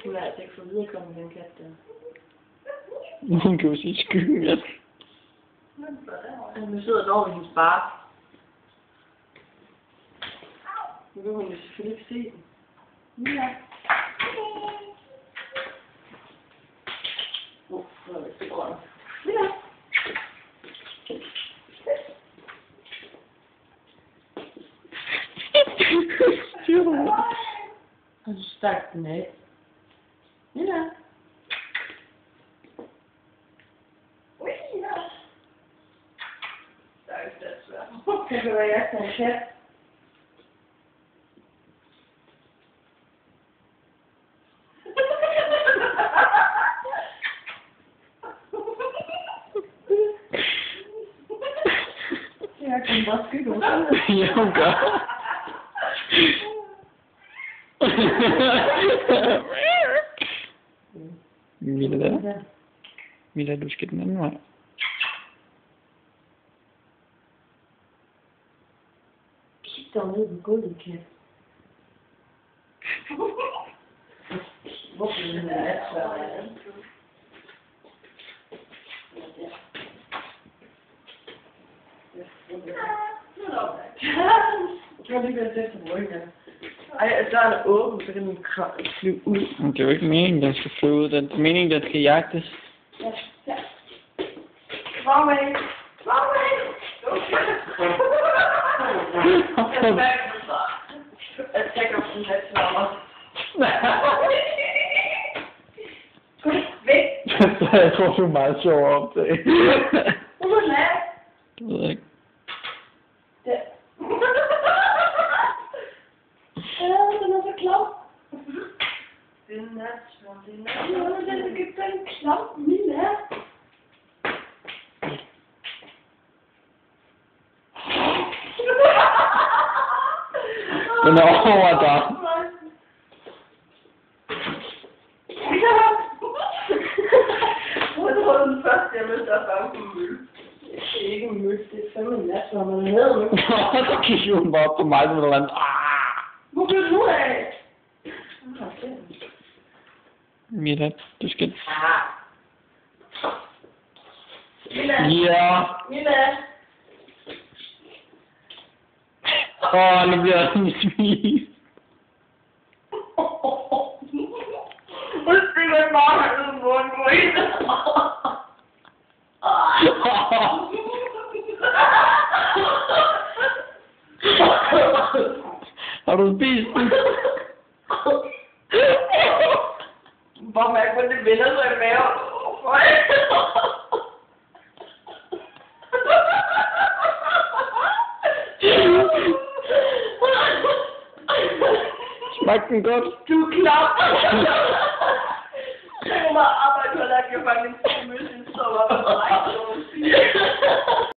Hun er altså ikke for viderekommende, den kat der. Hun kan jo sige skyggen, ja. Nu sidder den over i hendes bar. Nu kan hun jo selvfølgelig ikke se den. Ja. Det går. Ja. Og så stak den af. Ja. Det kan være, jeg kan en kat. Jeg kan bare skygge ud. Ja, hun gør. Mila der. Mila, du skal den anden vej. Kig dog ned på gulvet, kat. Hvorfor er det natsværd? Jeg kan lige være tæt på ryggen. Ej, døren er åben, så kan den flyve ud. Det er jo ikke meningen, den skal flyve ud. Det er meningen, den skal jagtes. Ja, ja. Kom med. Kom med. Jeg tænker på den her slammer. Væk. Jeg tror, du er meget sjov at opdage. Hvor er den af? Det ved jeg ikke. Der. Den er så klam. Det er natsværd, det er natsværd. Den er den klam, min er. Den er over dig. Jeg tror, den første, jeg mødte, der var en møl. Det er ikke en møl, det er fandme natsværd, man havde møl. Så kiggede hun bare op på mig, som et eller andet. Hvor blev du af? Mila, du skal... Mila. Ja. Mila. Nu bliver den spist. Hun stikker bare ud på en grøn. Har du spist den? Bare mærke, hvordan det vender sig i maven. Smagte den godt? Du er klar. Jeg må arbejde på, at jeg kan fange en møs, en sov op og